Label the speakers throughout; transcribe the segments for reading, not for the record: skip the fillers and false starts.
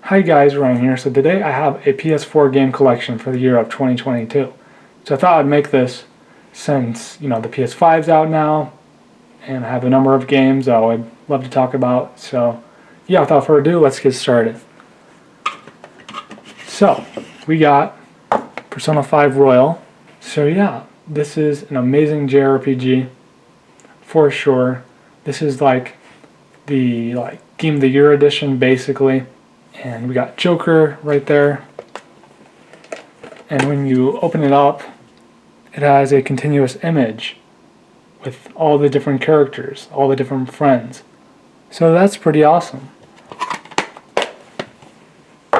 Speaker 1: Hi guys, Ryan here. So today I have a PS4 game collection for the year of 2022. So I thought I'd make this since, the PS5's out now and I have a number of games that I'd love to talk about. So yeah, without further ado, let's get started. So we got Persona 5 Royal. So yeah, this is an amazing JRPG for sure. This is like the Game of the Year edition basically. And we got Joker right there. And when you open it up, it has a continuous image with all the different characters, all the different friends. So that's pretty awesome.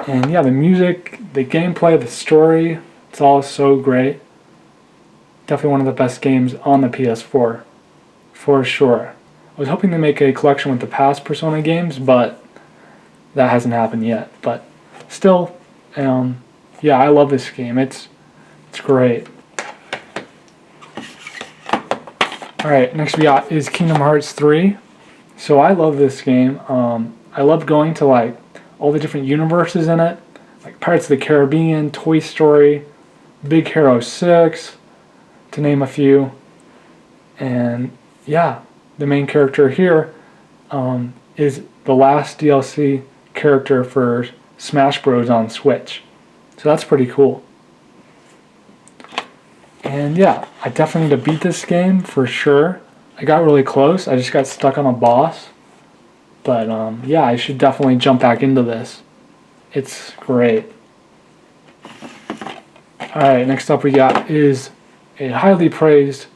Speaker 1: And yeah, the music, the gameplay, the story, it's all so great. Definitely one of the best games on the PS4, for sure. I was hoping to make a collection with the past Persona games, but that hasn't happened yet. But still, yeah, I love this game. It's great. Alright, next we got is Kingdom Hearts 3. So I love this game. I love going to all the different universes in it, like Pirates of the Caribbean, Toy Story, Big Hero 6, to name a few. And yeah, the main character here is the last DLC character for Smash Bros. On Switch. So that's pretty cool. And yeah, I definitely need to beat this game for sure. I got really close. I just got stuck on a boss. But yeah, I should definitely jump back into this. It's great. Alright, next up we got is a highly praised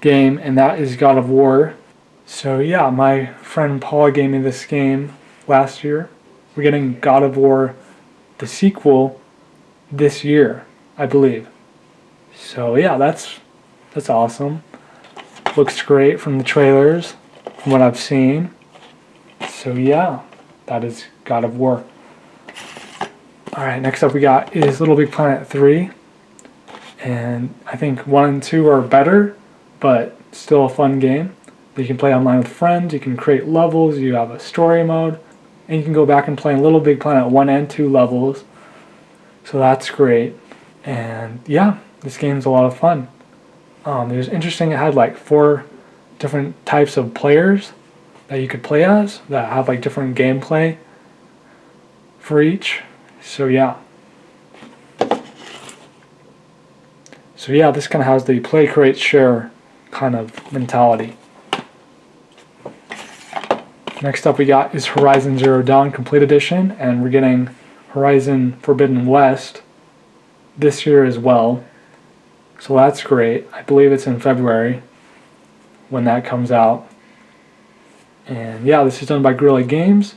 Speaker 1: game, and that is God of War. So yeah, my friend Paul gave me this game last year. We're getting God of War, the sequel, this year, I believe. So yeah, that's awesome. Looks great from the trailers, from what I've seen. So yeah, that is God of War. Alright, next up we got is Little Big Planet 3. And I think 1 and 2 are better, but still a fun game that you can play online with friends. You can create levels, you have a story mode, and you can go back and play in Little Big Planet 1 and 2 levels. So that's great. And yeah, this game's a lot of fun. It was interesting, it had 4 different types of players that you could play as, that have different gameplay for each. So yeah. So yeah, this kind of has the play, create, share kind of mentality. Next up we got is Horizon Zero Dawn Complete Edition, and we're getting Horizon Forbidden West this year as well. So that's great. I believe it's in February when that comes out. And yeah, this is done by Guerrilla Games,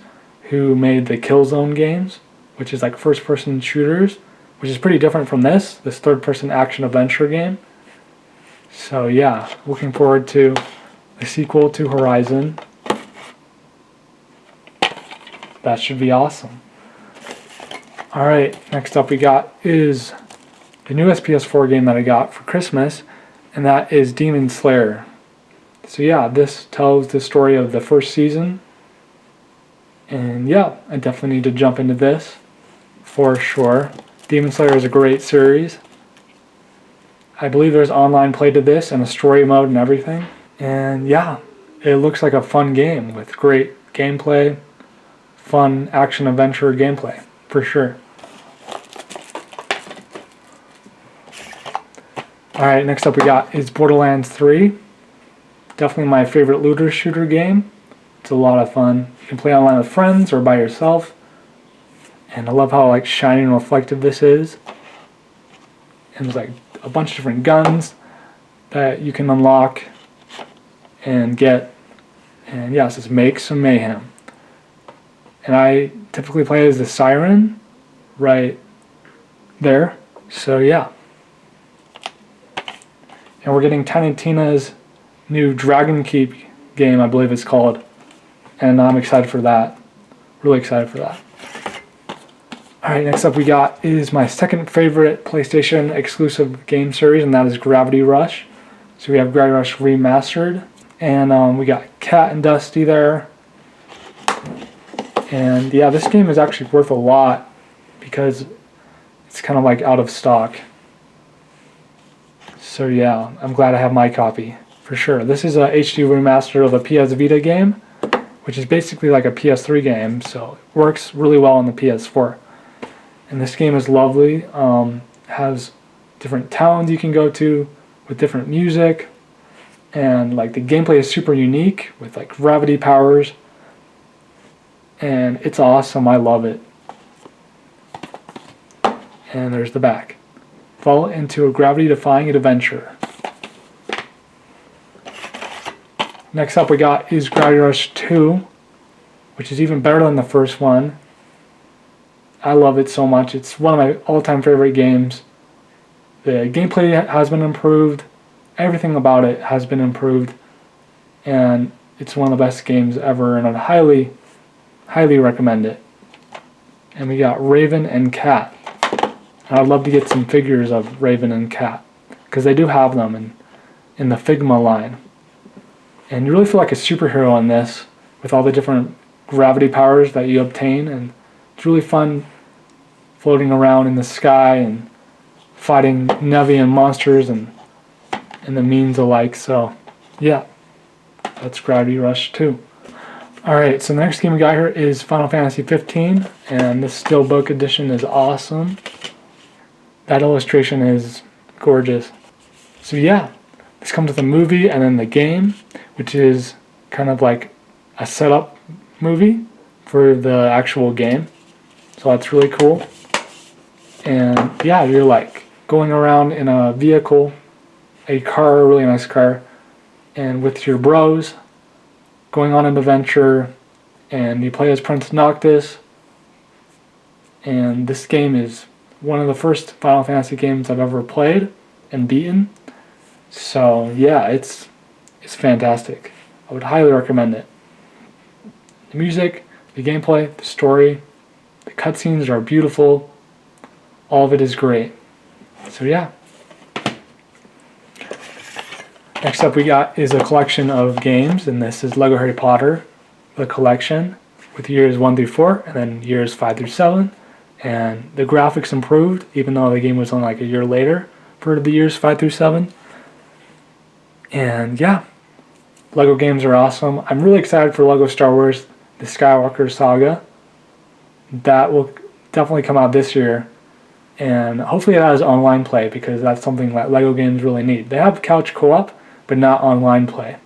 Speaker 1: who made the Killzone games, which is first-person shooters, which is pretty different from this third-person action-adventure game. So yeah, looking forward to the sequel to Horizon. That should be awesome. Alright, next up we got is the newest PS4 game that I got for Christmas, and that is Demon Slayer. So yeah, this tells the story of the first season. And yeah, I definitely need to jump into this for sure. Demon Slayer is a great series. I believe there's online play to this and a story mode and everything. And yeah, it looks like a fun game with great gameplay, fun action-adventure gameplay, for sure. Alright, next up we got is Borderlands 3. Definitely my favorite looter shooter game. It's a lot of fun. You can play online with friends or by yourself. And I love how shiny and reflective this is. And there's a bunch of different guns that you can unlock and get. And yeah, it says make some mayhem. And I typically play as the Siren right there. So yeah. And we're getting Tiny Tina's new Dragon Keep game, I believe it's called. And I'm excited for that. Really excited for that. Alright, next up we got is my second favorite PlayStation exclusive game series, and that is Gravity Rush. So we have Gravity Rush Remastered. And we got Cat and Dusty there. And yeah, this game is actually worth a lot because it's kind of like out of stock. So yeah, I'm glad I have my copy for sure. This is a HD remaster of a PS Vita game, which is basically like a PS3 game, so it works really well on the PS4. And this game is lovely. Has different towns you can go to with different music, and like the gameplay is super unique with like gravity powers, and it's awesome. I love it. And there's the back. Fall into a gravity-defying adventure. Next up we got is Gravity Rush 2, which is even better than the first one. I love it so much. It's one of my all-time favorite games. The gameplay has been improved. Everything about it has been improved. And it's one of the best games ever, and I'd highly, highly recommend it. And we got Raven and Cat. And I'd love to get some figures of Raven and Cat, because they do have them in the Figma line. And you really feel like a superhero in this, with all the different gravity powers that you obtain, and it's really fun floating around in the sky and fighting Nevian monsters and the means alike. So yeah, that's Gravity Rush 2. Alright, so the next game we got here is Final Fantasy 15, and this Steelbook edition is awesome. That illustration is gorgeous. So yeah, this comes with a movie and then the game, which is kind of like a setup movie for the actual game. So that's really cool. And yeah, you're like going around in a vehicle, a car, a really nice car, and with your bros, going on an adventure, and you play as Prince Noctis. And this game is one of the first Final Fantasy games I've ever played and beaten. So yeah, it's fantastic. I would highly recommend it. The music, the gameplay, the story, the cutscenes are beautiful. All of it is great. So yeah. Next up we got is a collection of games, and this is Lego Harry Potter, the collection, with years 1 through 4, and then years 5 through 7. And the graphics improved, even though the game was only like a year later for the years 5 through 7. And yeah, Lego games are awesome. I'm really excited for Lego Star Wars, the Skywalker Saga. That will definitely come out this year. And hopefully it has online play, because that's something that Lego games really need. They have couch co-op, but not online play.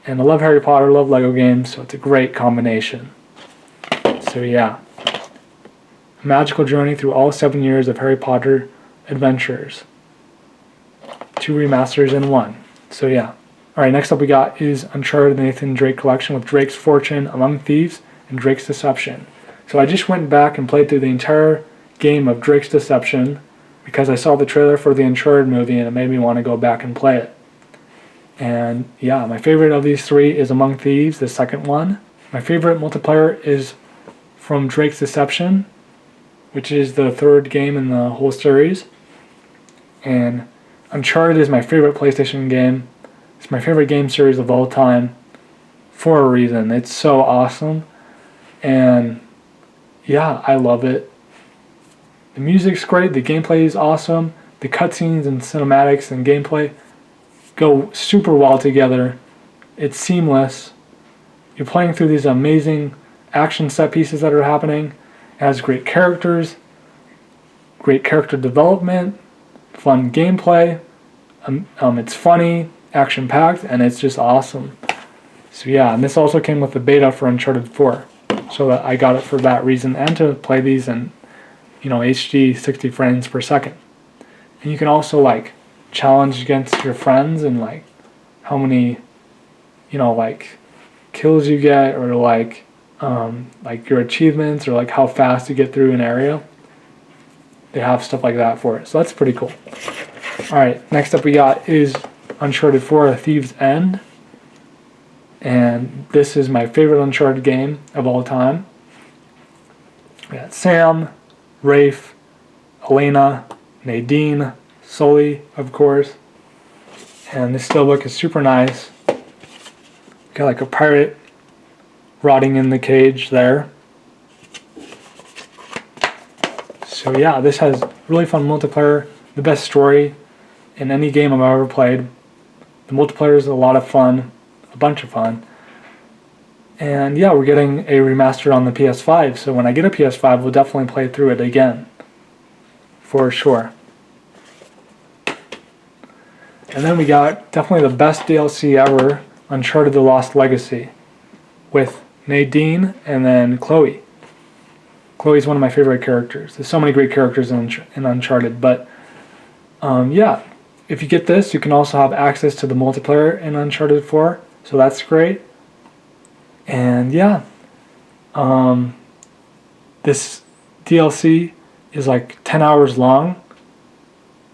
Speaker 1: And I love Harry Potter, love Lego games, so it's a great combination. So yeah. A magical journey through all 7 years of Harry Potter adventures. 2 remasters in 1. So yeah. Alright, next up we got is Uncharted the Nathan Drake Collection with Drake's Fortune, Among Thieves, and Drake's Deception. So I just went back and played through the entire game of Drake's Deception because I saw the trailer for the Uncharted movie and it made me want to go back and play it. And yeah, my favorite of these 3 is Among Thieves, the second one. My favorite multiplayer is from Drake's Deception, which is the 3rd game in the whole series. And Uncharted is my favorite PlayStation game. It's my favorite game series of all time for a reason. It's so awesome. And yeah, I love it. The music's great, the gameplay is awesome, the cutscenes and cinematics and gameplay go super well together. It's seamless. You're playing through these amazing action set pieces that are happening. It has great characters, great character development, fun gameplay. It's funny, action-packed, and it's just awesome. So yeah, and this also came with the beta for Uncharted 4. So that I got it for that reason, and to play these in, HD 60 frames per second. And you can also like challenge against your friends and like how many, kills you get, or like your achievements, or like how fast you get through an area. They have stuff like that for it, so that's pretty cool. Alright, next up we got is Uncharted 4, A Thief's End. And this is my favorite Uncharted game of all time. We got Sam, Rafe, Elena, Nadine, Sully, of course. And this steelbook is super nice. Got like a pirate rotting in the cage there. So yeah, this has really fun multiplayer, the best story in any game I've ever played. The multiplayer is a lot of fun, a bunch of fun. And yeah, we're getting a remaster on the PS5, so when I get a PS5, we'll definitely play through it again. For sure. And then we got definitely the best DLC ever, Uncharted: The Lost Legacy, with Nadine and then Chloe. Chloe's one of my favorite characters. There's so many great characters in Uncharted, but yeah, if you get this, you can also have access to the multiplayer in Uncharted 4, so that's great. And yeah, this DLC is like 10 hours long,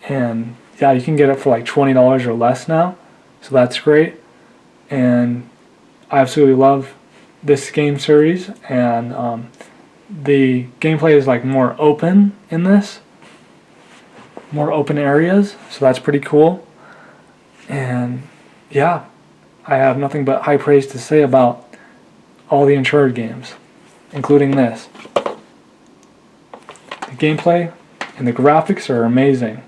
Speaker 1: and yeah, you can get it for like $20 or less now, so that's great. And I absolutely love this game series, and the gameplay is like more open in this, more open areas, so that's pretty cool. And yeah, I have nothing but high praise to say about all the Uncharted games, including this. The gameplay and the graphics are amazing.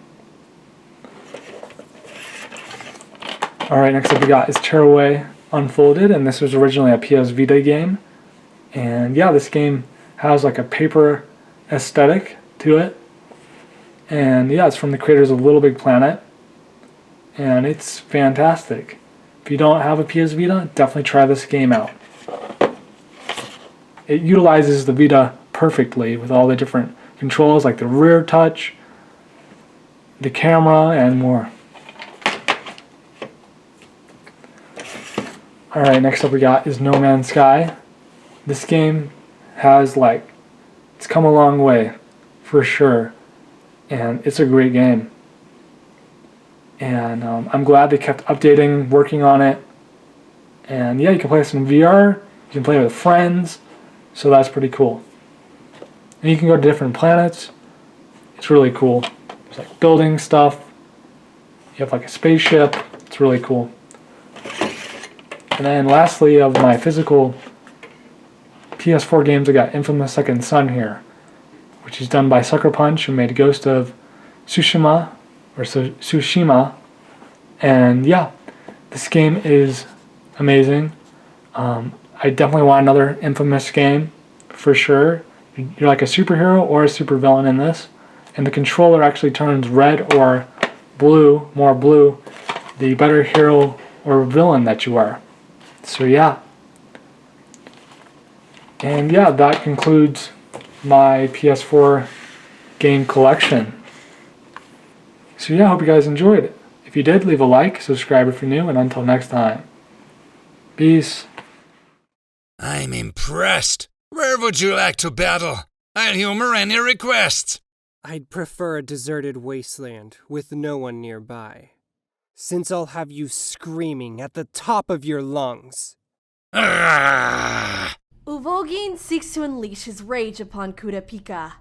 Speaker 1: Alright, next up we got is Tearaway Unfolded, and this was originally a PS Vita game. And yeah, this game has like a paper aesthetic to it. And yeah, it's from the creators of Little Big Planet. And it's fantastic. If you don't have a PS Vita, definitely try this game out. It utilizes the Vita perfectly with all the different controls like the rear touch, the camera, and more. Alright, next up we got is No Man's Sky. This game has it's come a long way, for sure. And it's a great game. And I'm glad they kept updating, working on it. And yeah, you can play this in VR, you can play it with friends, so that's pretty cool. And you can go to different planets. It's really cool. There's like building stuff. You have like a spaceship. It's really cool. And then lastly, of my physical PS4 games, I got Infamous Second Son here, which is done by Sucker Punch, who made Ghost of Tsushima, and yeah, this game is amazing. I definitely want another Infamous game, for sure. You're like a superhero or a supervillain in this, and the controller actually turns red or blue, more blue, the better hero or villain that you are. So yeah. And yeah, that concludes my PS4 game collection. So yeah, I hope you guys enjoyed it. If you did, leave a like, subscribe if you're new, and until next time. Peace.
Speaker 2: I'm impressed. Where would you like to battle? I'll humor any requests.
Speaker 3: I'd prefer a deserted wasteland with no one nearby, since I'll have you screaming at the top of your lungs.
Speaker 2: Ah!
Speaker 4: Uvogin seeks to unleash his rage upon Kurapika.